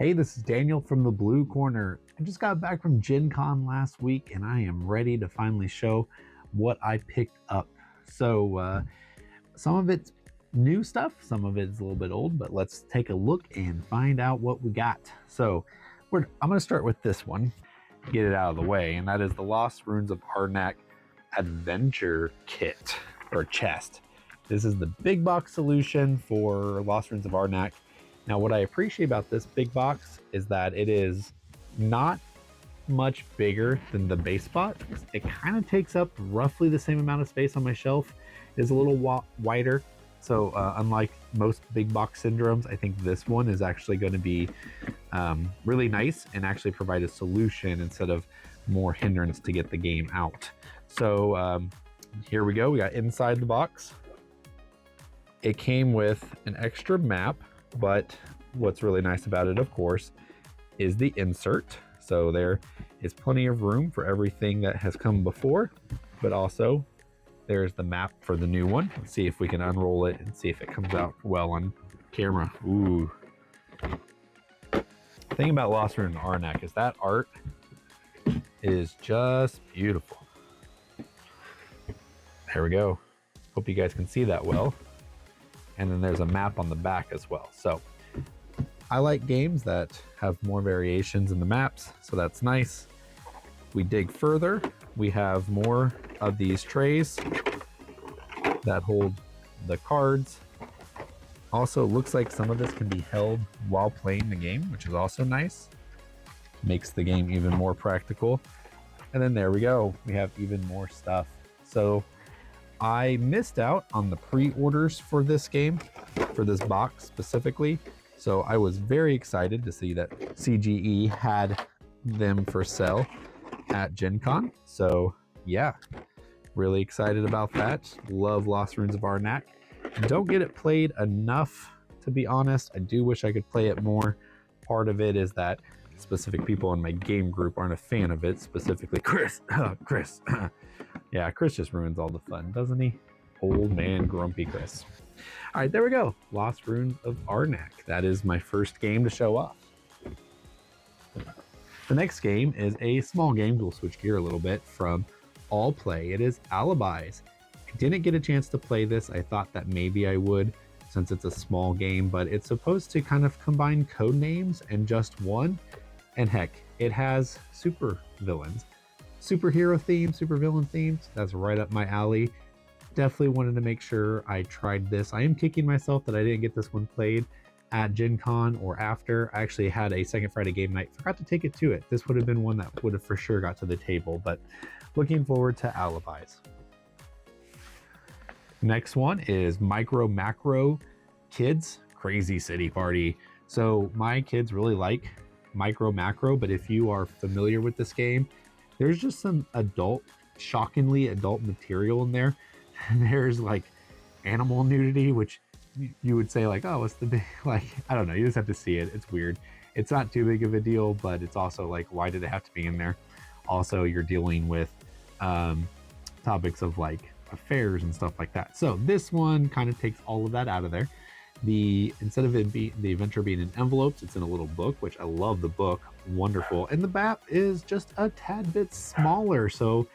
Hey, this is Daniel from the Blue Corner. I just got back from Gen Con last week and I am ready to finally show what I picked up. So, some of it's new stuff, some of it's a little bit old, but let's take a look and find out what we got. So, I'm going to start with this one, get it out of the way, and that is the Lost Ruins of Arnack Adventure Kit or chest. This is the big box solution for Lost Ruins of Arnack. Now, what I appreciate about this big box is that it is not much bigger than the base box. It kind of takes up roughly the same amount of space on my shelf. It is a little wider. So unlike most big box syndromes, I think this one is actually going to be really nice and actually provide a solution instead of more hindrance to get the game out. So here we go. We got inside the box. It came with an extra map, but what's really nice about it, of course, is the insert. So there is plenty of room for everything that has come before, but also there's the map for the new one. Let's see if we can unroll it and see if it comes out well on camera. Ooh. The thing about Lost Ruins of Arnack is that art is just beautiful. There we go. Hope you guys can see that well. And then there's a map on the back as well. So I like games that have more variations in the maps, so that's nice. We dig further, we have more of these trays that hold the cards. Also, looks like some of this can be held while playing the game, which is also nice. Makes the game even more practical. And then there we go, we have even more stuff. So I missed out on the pre-orders for this game, for this box specifically. So I was very excited to see that CGE had them for sale at Gen Con. So yeah, really excited about that. Love Lost Ruins of Arnack. Don't get it played enough, to be honest. I do wish I could play it more. Part of it is that specific people in my game group aren't a fan of it, specifically Chris. Chris. Yeah, Chris just ruins all the fun, doesn't he? Old man grumpy Chris. All right, there we go. Lost Ruins of Arnack. That is my first game to show off. The next game is a small game. We'll switch gear a little bit from All Play. It is Alibis. I didn't get a chance to play this. I thought that maybe I would since it's a small game, but it's supposed to kind of combine code names and just one. And heck, it has super villains. Superhero themes, super villain themes. That's right up my alley. Definitely wanted to make sure I tried this. I am kicking myself that I didn't get this one played at Gen Con or after. I actually had a second Friday game night. Forgot to take it to it. This would have been one that would have for sure got to the table, but looking forward to Alibis. Next one is Micro Macro Kids Crazy City Party. So my kids really like Micro Macro, but if you are familiar with this game, there's just some shockingly adult material in there. There's like animal nudity, which you would say like, oh, what's the big, like, I don't know, you just have to see it. It's weird. It's not too big of a deal, but it's also like, why did it have to be in there? Also, you're dealing with topics of like affairs and stuff like that. So this one kind of takes all of that out of there. Instead of the adventure being in envelopes, it's in a little book, which I love the book. Wonderful. And the map is just a tad bit smaller, so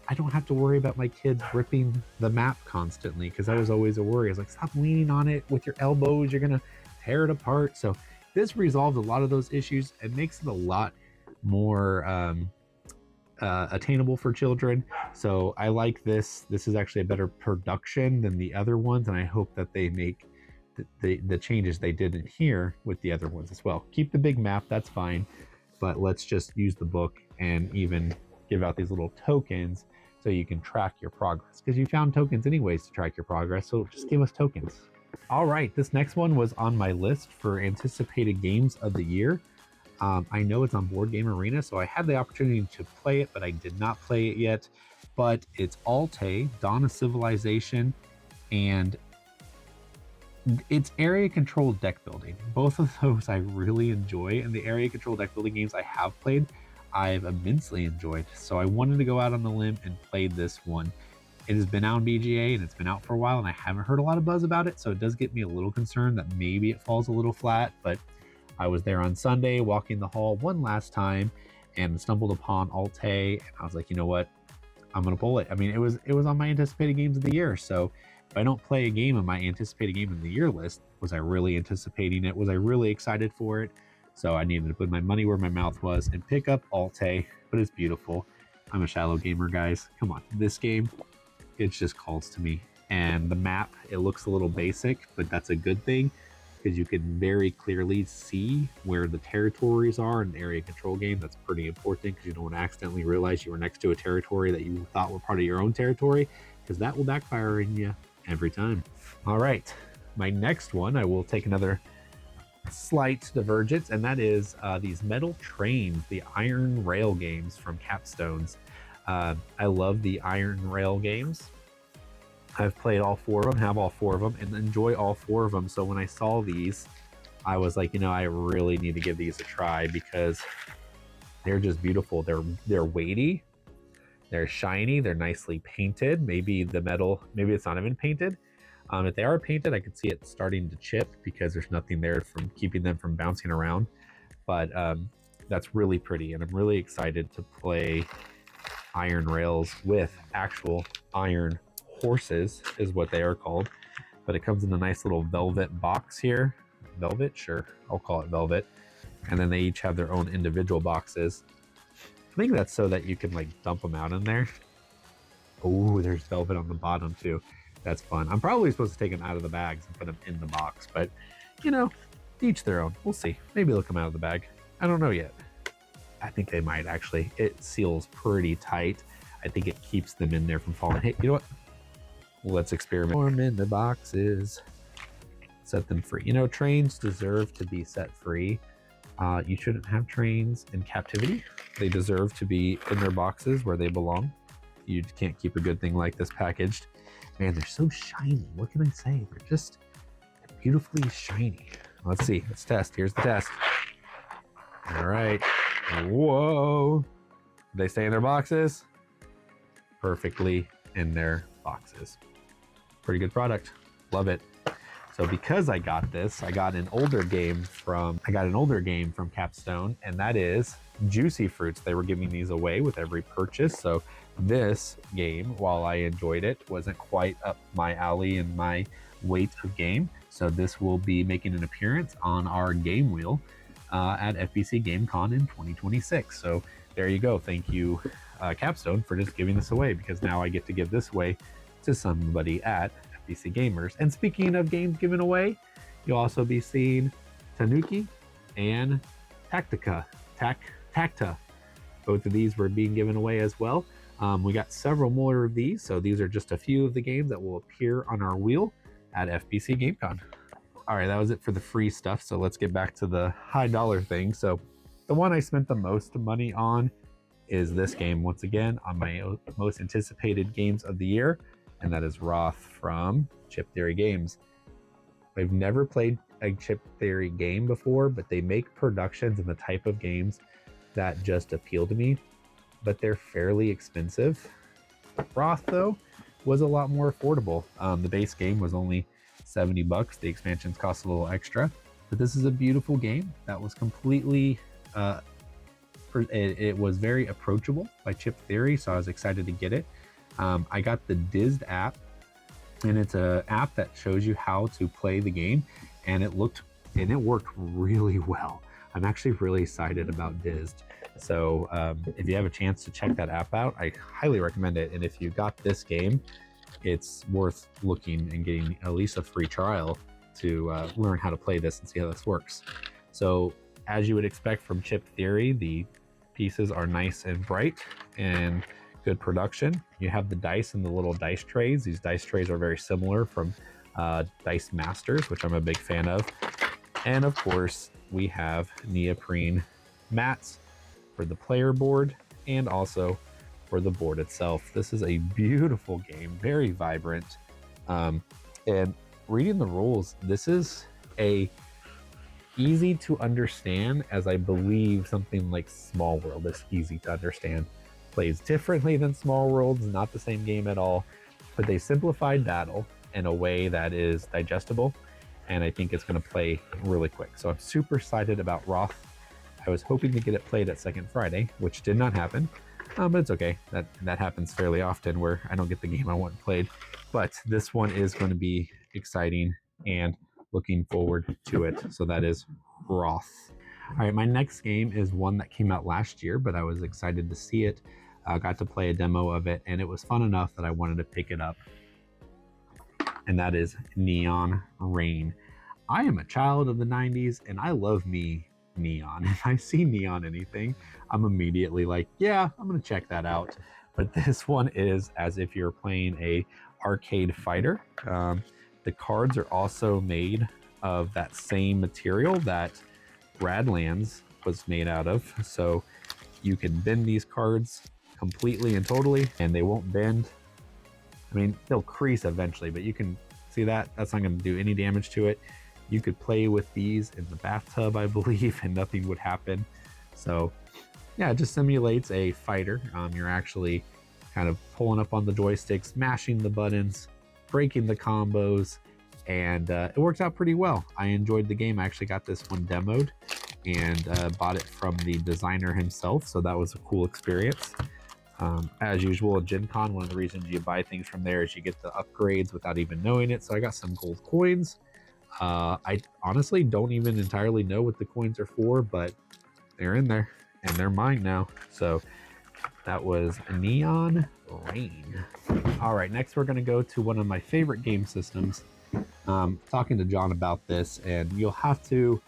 I don't have to worry about my kids ripping the map constantly, because that was always a worry. I was like, stop leaning on it with your elbows, you're gonna tear it apart. So this resolves a lot of those issues and makes it a lot more attainable for children. So I like this. This is actually a better production than the other ones, and I hope that they make the changes they did in here with the other ones as well. Keep the big map, that's fine, but let's just use the book and even give out these little tokens so you can track your progress, because you found tokens anyways to track your progress, so just give us tokens. All right, this next one was on my list for anticipated games of the year. I know it's on Board Game Arena, so I had the opportunity to play it, but I did not play it yet. But it's Alte, Dawn of Civilization, and it's area control deck building. Both of those I really enjoy, and the area control deck building games I have played, I've immensely enjoyed. So I wanted to go out on the limb and play this one. It has been out on BGA and it's been out for a while, and I haven't heard a lot of buzz about it, so it does get me a little concerned that maybe it falls a little flat, but I was there on Sunday walking the hall one last time and stumbled upon Alte, and I was like, you know what? I'm gonna pull it. I mean, it was on my anticipated games of the year. So if I don't play a game on my anticipated game of the year list, was I really anticipating it? Was I really excited for it? So I needed to put my money where my mouth was and pick up Alte, but it's beautiful. I'm a shallow gamer, guys. Come on, this game, it just calls to me. And the map, it looks a little basic, but that's a good thing because you can very clearly see where the territories are in an area control game. That's pretty important because you don't want to accidentally realize you were next to a territory that you thought were part of your own territory, because that will backfire in you every time. All right, my next one, I will take another slight divergence, and that is these metal trains, the Iron Rail games from Capstones. I love the Iron Rail games. I've played all 4 of them, have all 4 of them, and enjoy all 4 of them. So when I saw these, I was like, you know, I really need to give these a try because they're just beautiful. They're weighty, they're shiny, they're nicely painted. Maybe the metal, maybe it's not even painted. If they are painted, I could see it starting to chip because there's nothing there from keeping them from bouncing around. But that's really pretty, and I'm really excited to play iron rails with actual iron horses, is what they are called. But it comes in a nice little velvet box here. Velvet? Sure, I'll call it velvet. And then they each have their own individual boxes. I think that's so that you can like dump them out in there. Oh, there's velvet on the bottom too. That's fun. I'm probably supposed to take them out of the bags and put them in the box, but you know, each their own. We'll see. Maybe they'll come out of the bag. I don't know yet. I think they might actually. It seals pretty tight. I think it keeps them in there from falling. Hey, you know what? Let's experiment. Put them in the boxes. Set them free. You know, trains deserve to be set free. You shouldn't have trains in captivity. They deserve to be in their boxes where they belong. You can't keep a good thing like this packaged. Man, they're so shiny. What can I say? They're beautifully shiny. Let's see. Let's test. Here's the test. All right. Whoa. They stay in their boxes? Perfectly in their boxes. Pretty good product. Love it. So because I got this, I got an older game from Capstone, and that is Juicy Fruits. They were giving these away with every purchase. So this game, while I enjoyed it, wasn't quite up my alley and my weight of game. So this will be making an appearance on our game wheel at FBC GameCon in 2026. So there you go. Thank you, Capstone, for just giving this away, because now I get to give this away to somebody at FBC Gamers. And speaking of games given away, you'll also be seeing Tanuki and Tacta. Both of these were being given away as well. We got several more of these, so these are just a few of the games that will appear on our wheel at FBC GameCon. All right, that was it for the free stuff, so let's get back to the high dollar thing. So the one I spent the most money on is this game, once again, on my most anticipated games of the year, and that is Roth from Chip Theory Games. I've never played a Chip Theory game before, but they make productions and the type of games that just appeal to me, but they're fairly expensive. Roth, though, was a lot more affordable. The base game was only $70. The expansions cost a little extra, but this is a beautiful game that was completely it was very approachable by Chip Theory, so I was excited to get it. I got the Dizzed app, and it's an app that shows you how to play the game, and it worked really well. I'm actually really excited about Dizzed. So if you have a chance to check that app out, I highly recommend it. And if you got this game, it's worth looking and getting at least a free trial to learn how to play this and see how this works. So as you would expect from Chip Theory, the pieces are nice and bright and good production. You have the dice in the little dice trays. These dice trays are very similar from Dice Masters, which I'm a big fan of. And of course, we have neoprene mats for the player board and also for the board itself. This is a beautiful game, very vibrant. And reading the rules, this is a easy to understand, as I believe something like Small World is easy to understand. Plays differently than Small Worlds, not the same game at all, but they simplified battle in a way that is digestible and I think it's going to play really quick. So I'm super excited about Roth. I was hoping to get it played at Second Friday, which did not happen, but it's okay. That happens fairly often where I don't get the game I want played. But this one is going to be exciting and looking forward to it. So that is Roth. All right, my next game is one that came out last year, but I was excited to see it. Got to play a demo of it, and it was fun enough that I wanted to pick it up. And that is Neon Rain. I am a child of the 90s, and I love me neon. If I see neon anything, I'm immediately like, yeah, I'm gonna check that out. But this one is as if you're playing a arcade fighter. The cards are also made of that same material that Radlands was made out of. So you can bend these cards completely and totally, and they won't bend. I mean, they'll crease eventually, but you can see that. That's not going to do any damage to it. You could play with these in the bathtub, I believe, and nothing would happen. So yeah, it just simulates a fighter. You're actually kind of pulling up on the joysticks, mashing the buttons, breaking the combos, and it worked out pretty well. I enjoyed the game. I actually got this one demoed and bought it from the designer himself, so that was a cool experience. As usual at Gen Con, one of the reasons you buy things from there is you get the upgrades without even knowing it. So I got some gold coins. I honestly don't even entirely know what the coins are for, but they're in there and they're mine now. So that was Neon Rain. All right, next we're going to go to one of my favorite game systems. Talking to John about this, and you'll have to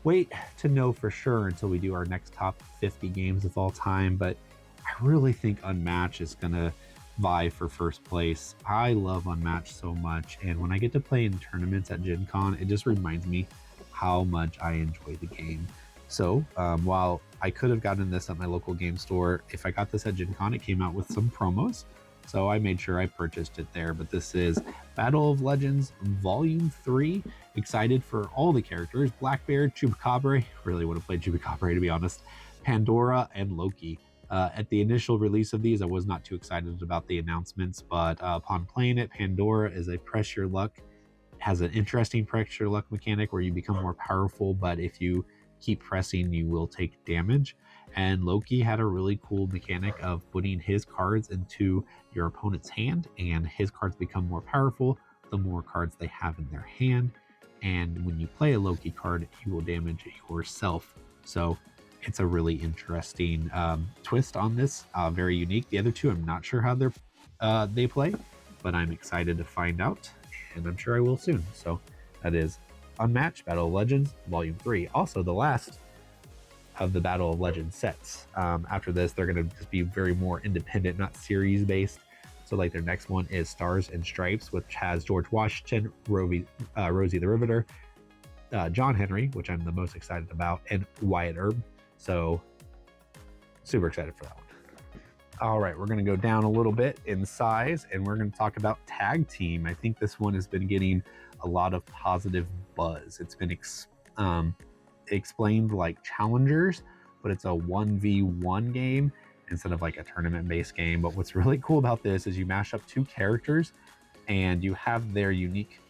wait to know for sure until we do our next top 50 games of all time, but I really think Unmatched is going to vie for first place. I love Unmatched so much, and when I get to play in tournaments at Gen Con, it just reminds me how much I enjoy the game. So while I could have gotten this at my local game store, if I got this at Gen Con, it came out with some promos, so I made sure I purchased it there. But this is Battle of Legends Volume 3. Excited for all the characters. Blackbeard, Chupacabra, really want to play Chupacabra to be honest, Pandora, and Loki. At the initial release of these, I was not too excited about the announcements, but upon playing it, Pandora is a press your luck. It has an interesting press your luck mechanic where you become more powerful, but if you keep pressing, you will take damage. And Loki had a really cool mechanic of putting his cards into your opponent's hand, and his cards become more powerful the more cards they have in their hand. And when you play a Loki card, you will damage yourself. So it's a really interesting twist on this, very unique. The other two, I'm not sure how they play, but I'm excited to find out, and I'm sure I will soon. So that is Unmatched Battle of Legends Volume 3. Also the last of the Battle of Legends sets. After this, they're going to just be very more independent, not series based. So like their next one is Stars and Stripes, which has George Washington, Rosie the Riveter, John Henry, which I'm the most excited about, and Wyatt Earp. So super excited for that one. All right, we're going to go down a little bit in size, and we're going to talk about Tag Team. I think this one has been getting a lot of positive buzz. It's been explained like challengers, but it's a 1v1 game instead of like a tournament-based game. But what's really cool about this is you mash up two characters, and you have their unique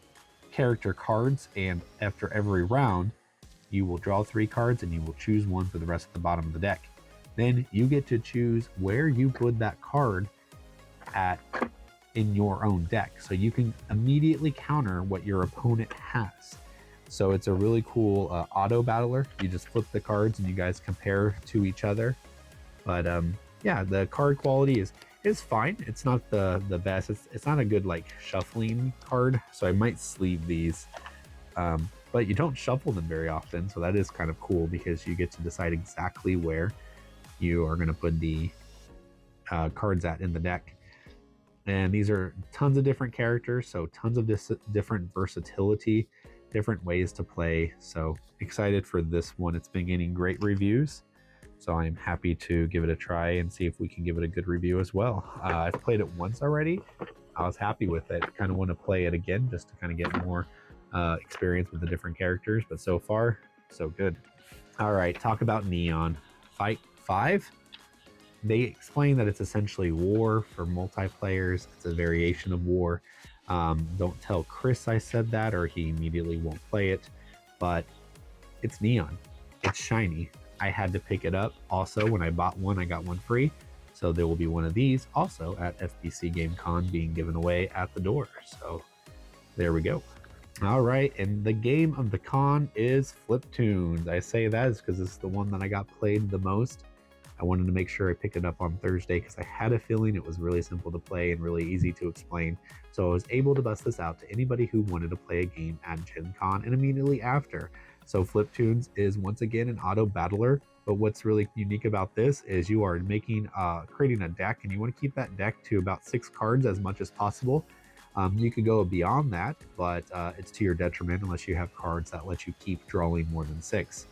character cards, and after every round, you will draw 3 cards and you will choose one for the rest of the bottom of the deck. Then you get to choose where you put that card at in your own deck. So you can immediately counter what your opponent has. So it's a really cool auto battler. You just flip the cards and you guys compare to each other. But yeah, the card quality is fine. It's not the best. It's not a good like shuffling card. So I might sleeve these. But you don't shuffle them very often, so that is kind of cool because you get to decide exactly where you are going to put the cards at in the deck. And these are tons of different characters, so tons of different versatility, different ways to play. So excited for this one. It's been getting great reviews, so I'm happy to give it a try and see if we can give it a good review as well. I've played it once already. I was happy with it. Kind of want to play it again just to kind of get more experience with the different characters, but so far so good. All right, talk about Neon Fight 5. They explain that it's essentially war for multiplayers. It's a variation of war. Don't tell Chris I said that, or he immediately won't play it. But it's neon. It's shiny. I had to pick it up. Also, when I bought one, I got one free. So there will be one of these also at FBC Game Con being given away at the door. So there we go. All right, and the game of the con is Fliptunes. I say that is because this is the one that I got played the most. I wanted to make sure I picked it up on Thursday because I had a feeling it was really simple to play and really easy to explain. So I was able to bust this out to anybody who wanted to play a game at Gen Con and immediately after. So Fliptunes is once again an auto battler, but what's really unique about this is you are creating a deck, and you want to keep that deck to about 6 cards as much as possible. You could go beyond that, but it's to your detriment unless you have cards that let you keep drawing more than 6.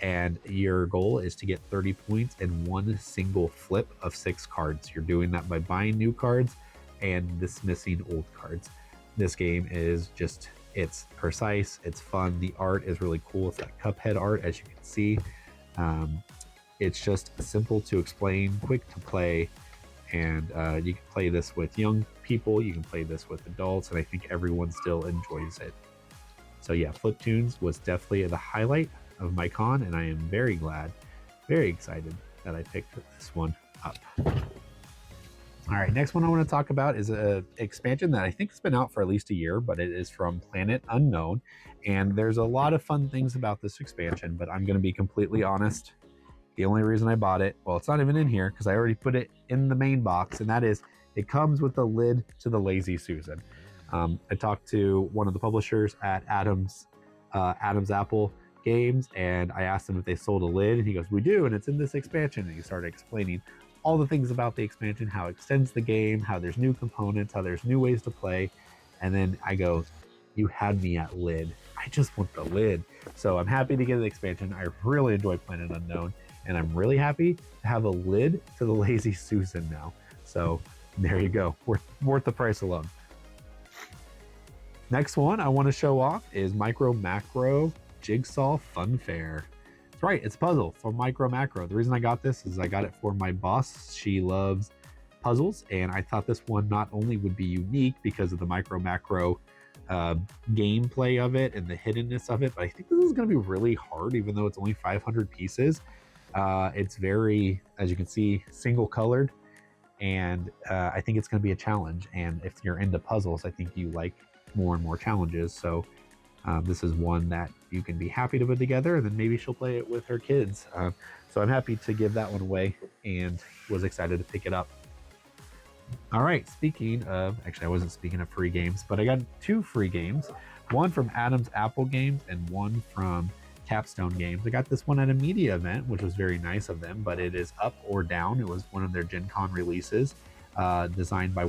And your goal is to get 30 points in one single flip of 6 cards. You're doing that by buying new cards and dismissing old cards. This game is just, it's precise, it's fun, the art is really cool. It's that Cuphead art, as you can see. It's just simple to explain, quick to play, and you can play this with young people, you can play this with adults, and I think everyone still enjoys it. So yeah, Fliptunes was definitely the highlight of my con, and I am very glad, very excited that I picked this one up. All right, next one I want to talk about is an expansion that I think has been out for at least a year, but it is from Planet Unknown, and there's a lot of fun things about this expansion, but I'm going to be completely honest. The only reason I bought it, well, it's not even in here because I already put it in the main box, and that is it comes with the lid to the Lazy Susan. I talked to one of the publishers at Adam's Apple Games, and I asked him if they sold a lid, and he goes, "We do, and it's in this expansion." And he started explaining all the things about the expansion, how it extends the game, how there's new components, how there's new ways to play. And then I go, "You had me at lid. I just want the lid." So I'm happy to get the expansion. I really enjoy Planet Unknown, and I'm really happy to have a lid to the Lazy Susan now. So there you go, worth the price alone. Next one I want to show off is Micro Macro Jigsaw Funfare. That's right, it's a puzzle from Micro Macro. The reason I got this is I got it for my boss. She loves puzzles, and I thought this one not only would be unique because of the Micro Macro gameplay of it and the hiddenness of it, but I think this is going to be really hard, even though it's only 500 pieces. It's very, as you can see, single colored, and I think it's going to be a challenge. And if you're into puzzles, I think you like more and more challenges. So this is one that you can be happy to put together, and then maybe she'll play it with her kids. So I'm happy to give that one away and was excited to pick it up. All right, speaking of, actually I wasn't speaking of free games, but I got 2 free games, one from Adam's Apple Games and one from Capstone Games. I got this one at a media event, which was very nice of them, but it is Up or Down. It was one of their Gen Con releases, designed by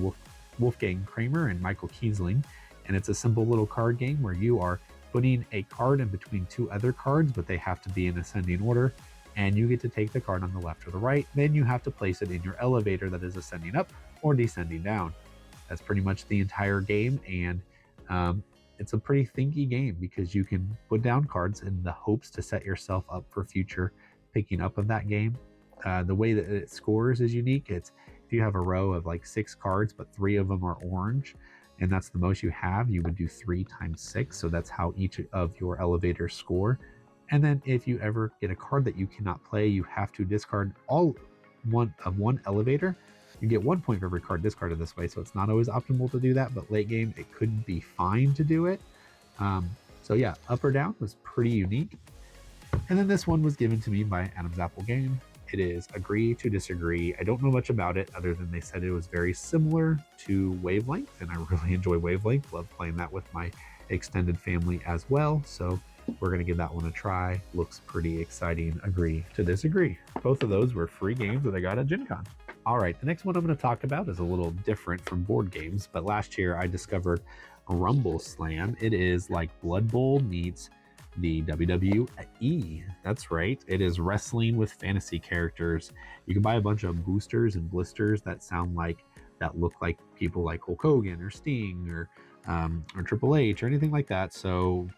Wolfgang Kramer and Michael Kiesling. And it's a simple little card game where you are putting a card in between 2 other cards, but they have to be in ascending order, and you get to take the card on the left or the right. Then you have to place it in your elevator that is ascending up or descending down. That's pretty much the entire game, and it's a pretty thinky game because you can put down cards in the hopes to set yourself up for future picking up of that game. The way that it scores is unique. It's if you have a row of like 6 cards, but 3 of them are orange, and that's the most you have, you would do 3 times 6. So that's how each of your elevators score. And then if you ever get a card that you cannot play, you have to discard one elevator. You get 1 point for every card discarded this way. So it's not always optimal to do that, but late game, it could be fine to do it. So yeah, Up or Down was pretty unique. And then this one was given to me by Adam's Apple Game. It is Agree to Disagree. I don't know much about it other than they said it was very similar to Wavelength, and I really enjoy Wavelength. Love playing that with my extended family as well. So we're going to give that one a try. Looks pretty exciting. Agree to Disagree. Both of those were free games that I got at Gen Con. All right, the next one I'm going to talk about is a little different from board games, but last year I discovered Rumble Slam. It is like Blood Bowl meets the WWE. That's right. It is wrestling with fantasy characters. You can buy a bunch of boosters and blisters that look like people like Hulk Hogan or Sting or Triple H or anything like that. So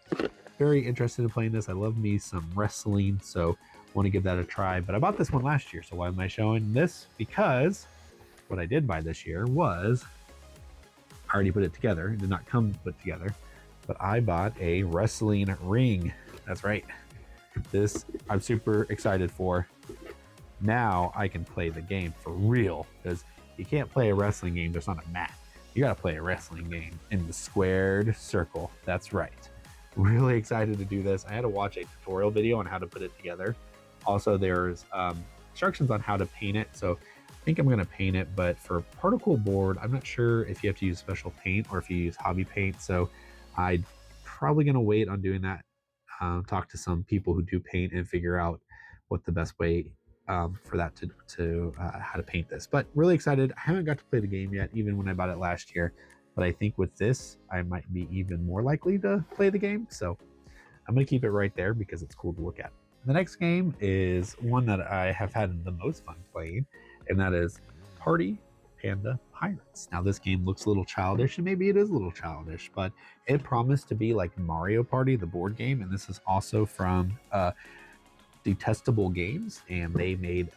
very interested in playing this. I love me some wrestling, so want to give that a try. But I bought this one last year, so why am I showing this? Because what I did buy this year was I already put it together. It did not come put together, but I bought a wrestling ring. That's right. This I'm super excited for. Now I can play the game for real, because you can't play a wrestling game there's not a mat. You gotta play a wrestling game in the squared circle. That's right. Really excited to do this. I had to watch a tutorial video on how to put it together. Also, there's instructions on how to paint it. So I think I'm gonna paint it, but for particle board, I'm not sure if you have to use special paint or if you use hobby paint. So I'm probably gonna wait on doing that. Talk to some people who do paint and figure out what the best way for that to how to paint this. But really excited. I haven't got to play the game yet, even when I bought it last year. But I think with this, I might be even more likely to play the game. So I'm going to keep it right there because it's cool to look at. The next game is one that I have had the most fun playing, and that is Party Panda Pirates. Now, this game looks a little childish, and maybe it is a little childish, but it promised to be like Mario Party, the board game. And this is also from Detestable Games, and they made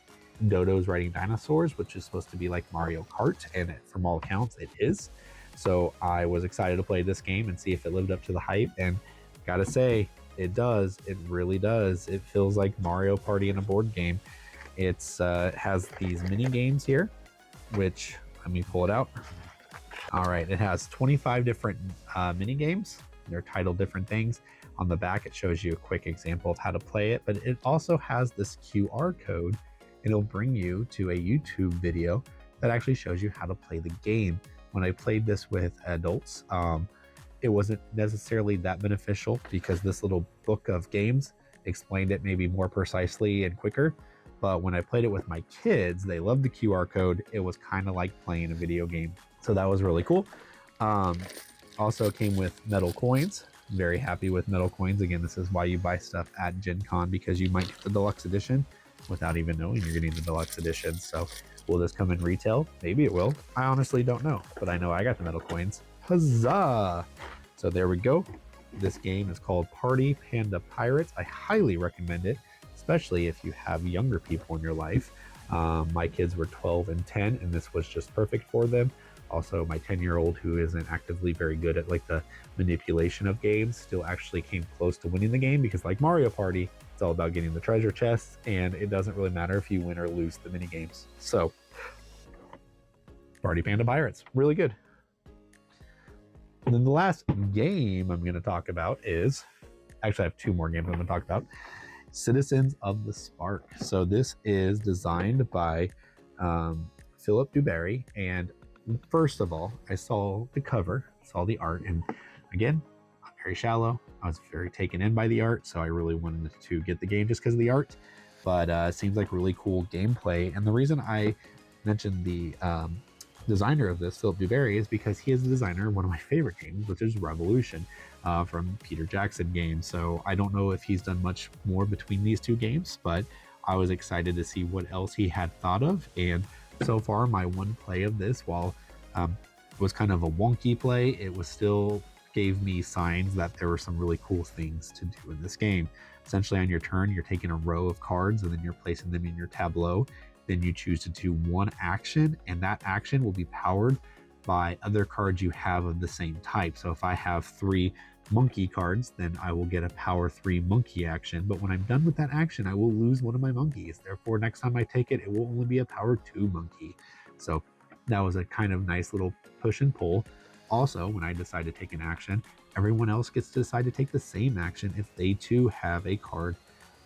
Dodos Riding Dinosaurs, which is supposed to be like Mario Kart, and from all accounts, it is. So I was excited to play this game and see if it lived up to the hype, and gotta say, it does. It really does. It feels like Mario Party in a board game. It's has these mini games here, which let me pull it out. All right, it has 25 different mini games. They're titled different things. On the back, it shows you a quick example of how to play it, but it also has this QR code. It'll bring you to a YouTube video that actually shows you how to play the game. When I played this with adults, it wasn't necessarily that beneficial because this little book of games explained it maybe more precisely and quicker. But when I played it with my kids, they loved the QR code. It was kind of like playing a video game. So that was really cool. Also came with metal coins. Very happy with metal coins. Again, this is why you buy stuff at Gen Con, because you might get the deluxe edition without even knowing you're getting the deluxe edition. So will this come in retail? Maybe it will. I honestly don't know, but I know I got the metal coins. Huzzah! So there we go. This game is called Party Panda Pirates. I highly recommend it, especially if you have younger people in your life. My kids were 12 and 10, and this was just perfect for them. Also, my 10-year-old, who isn't actively very good at like the manipulation of games, still actually came close to winning the game, because like Mario Party, it's all about getting the treasure chests, and it doesn't really matter if you win or lose the mini games. So, Party Panda Pirates, really good. And then the last game I'm going to talk about is, actually I have two more games I'm going to talk about. Citizens of the Spark. So this is designed by Philip Dubarry, and first of all, I saw the cover, saw the art, and again, I'm very shallow. I was very taken in by the art, so I really wanted to get the game just because of the art. But it seems like really cool gameplay. And the reason I mentioned the designer of this, Philip Dubarry, is because he is the designer of one of my favorite games, which is Revolution from Peter Jackson Games. So I don't know if he's done much more between these two games, but I was excited to see what else he had thought of. And so far, my one play of this, while it was kind of a wonky play, it was still gave me signs that there were some really cool things to do in this game. Essentially, on your turn, you're taking a row of cards and then you're placing them in your tableau. Then you choose to do one action, and that action will be powered by other cards you have of the same type. So if I have 3 monkey cards, then I will get a power 3 monkey action. But when I'm done with that action, I will lose one of my monkeys. Therefore, next time I take it, it will only be a power 2 monkey. So that was a kind of nice little push and pull. Also, when I decide to take an action, everyone else gets to decide to take the same action if they too have a card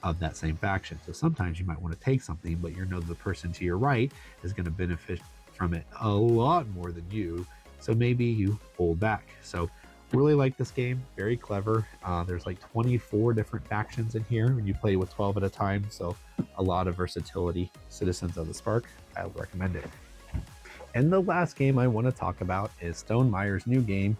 of that same faction. So sometimes you might want to take something, but you know the person to your right is going to benefit from it a lot more than you. So maybe you hold back. So really like this game, very clever. There's like 24 different factions in here, and you play with 12 at a time. So a lot of versatility. Citizens of the Spark, I would recommend it. And the last game I want to talk about is Stone Meyer's new game,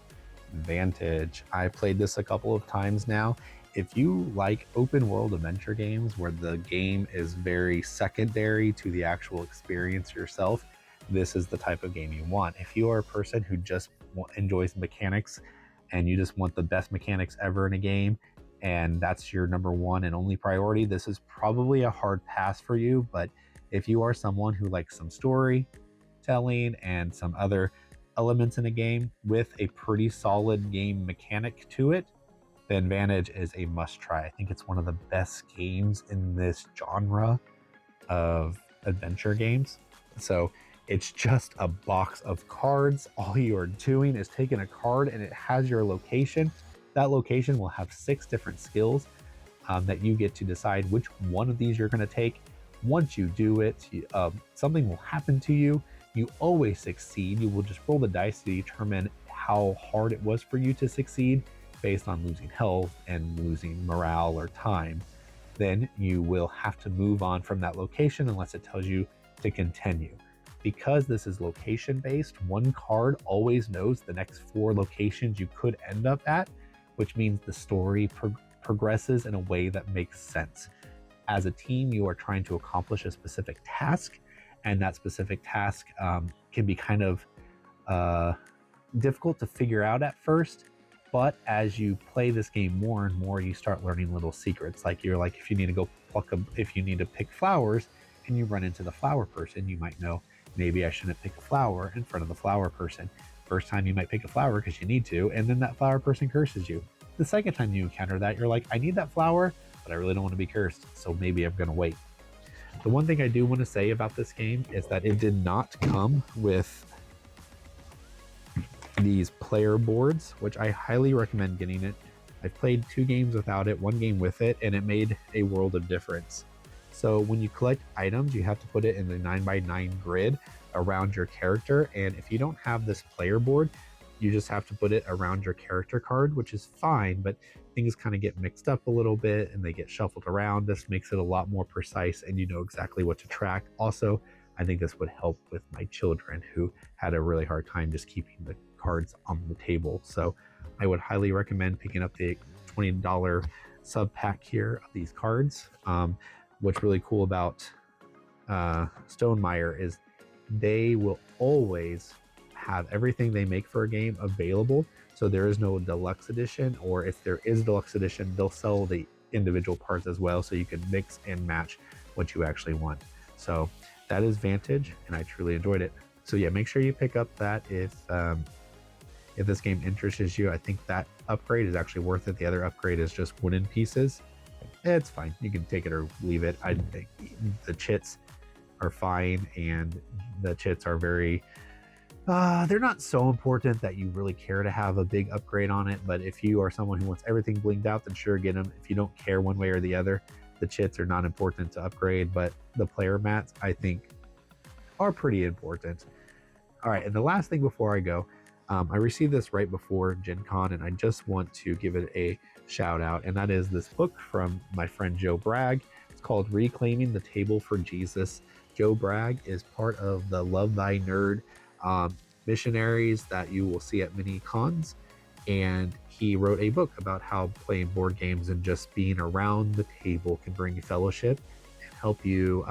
Vantage. I played this a couple of times now. If you like open world adventure games where the game is very secondary to the actual experience yourself, this is the type of game you want. If you are a person who just enjoys mechanics and you just want the best mechanics ever in a game, and that's your number one and only priority, this is probably a hard pass for you. But if you are someone who likes some storytelling and some other elements in a game with a pretty solid game mechanic to it, then Vantage is a must try. I think it's one of the best games in this genre of adventure games. So it's just a box of cards. All you are doing is taking a card and it has your location. That location will have 6 different skills that you get to decide which one of these you're going to take. Once you do it, something will happen to you. You always succeed. You will just roll the dice to determine how hard it was for you to succeed based on losing health and losing morale or time. Then you will have to move on from that location unless it tells you to continue. Because this is location based, one card always knows the next 4 locations you could end up at, which means the story progresses in a way that makes sense. As a team, you are trying to accomplish a specific task, and that specific task can be kind of difficult to figure out at first. But as you play this game more and more, you start learning little secrets. Like if you need to go if you need to pick flowers and you run into the flower person, you might know, maybe I shouldn't pick a flower in front of the flower person. First time you might pick a flower because you need to, and then that flower person curses you. The second time you encounter that, you're like, I need that flower, but I really don't want to be cursed, so maybe I'm going to wait. The one thing I do want to say about this game is that it did not come with these player boards, which I highly recommend getting it. I've played 2 games without it, 1 game with it, and it made a world of difference. So when you collect items, you have to put it in the 9x9 grid around your character, and if you don't have this player board, you just have to put it around your character card, which is fine, but things kind of get mixed up a little bit and they get shuffled around. This makes it a lot more precise and you know exactly what to track. Also, I think this would help with my children who had a really hard time just keeping the cards on the table. So I would highly recommend picking up the $20 sub pack here of these cards. What's really cool about Stonemaier is they will always have everything they make for a game available. So there is no deluxe edition, or if there is deluxe edition, they'll sell the individual parts as well, so you can mix and match what you actually want. So that is Vantage, and I truly enjoyed it. So yeah, make sure you pick up that if this game interests you. I think that upgrade is actually worth it. The other upgrade is just wooden pieces. It's fine. You can take it or leave it. I think the chits are fine, and the chits are very they're not so important that you really care to have a big upgrade on it, but if you are someone who wants everything blinged out, then sure, get them. If you don't care one way or the other, the chits are not important to upgrade, but the player mats, I think, are pretty important. All right, and the last thing before I go, I received this right before Gen Con, and I just want to give it a shout out, and that is this book from my friend Joe Bragg. It's called Reclaiming the Table for Jesus. Joe Bragg is part of the Love Thy Nerd missionaries that you will see at many cons, and he wrote a book about how playing board games and just being around the table can bring you fellowship and help you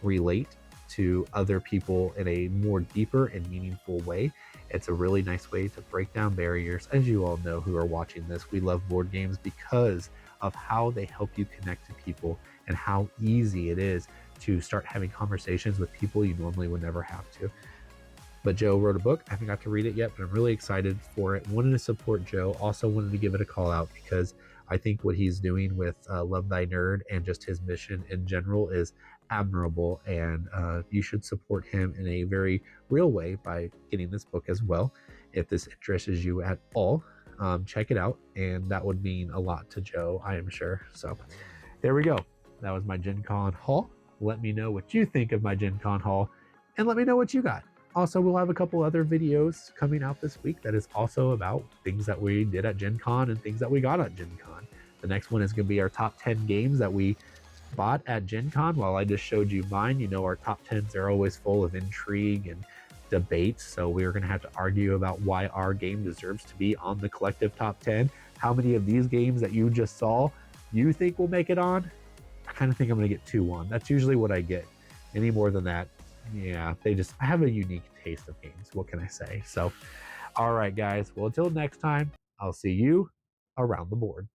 relate to other people in a more deeper and meaningful way. It's a really nice way to break down barriers. As you all know who are watching this, we love board games because of how they help you connect to people and how easy it is to start having conversations with people you normally would never have to. But Joe wrote a book. I haven't got to read it yet, but I'm really excited for it. Wanted to support Joe. Also wanted to give it a call out because I think what he's doing with Love Thy Nerd and just his mission in general is admirable, and you should support him in a very real way by getting this book as well. If this interests you at all, check it out, and that would mean a lot to Joe, I am sure. So there we go. That was my Gen Con haul. Let me know what you think of my Gen Con haul, and let me know what you got. Also, we'll have a couple other videos coming out this week that is also about things that we did at Gen Con and things that we got at Gen Con. The next one is going to be our top 10 games that we bought at Gen Con. While I just showed you mine, you know our top 10s are always full of intrigue and debates, so we're going to have to argue about why our game deserves to be on the collective top 10. How many of these games that you just saw you think will make it on? I kind of think I'm going to get 2 on. That's usually what I get. Any more than that, yeah, I have a unique taste of games. What can I say? So, all right, guys. Well, until next time, I'll see you around the board.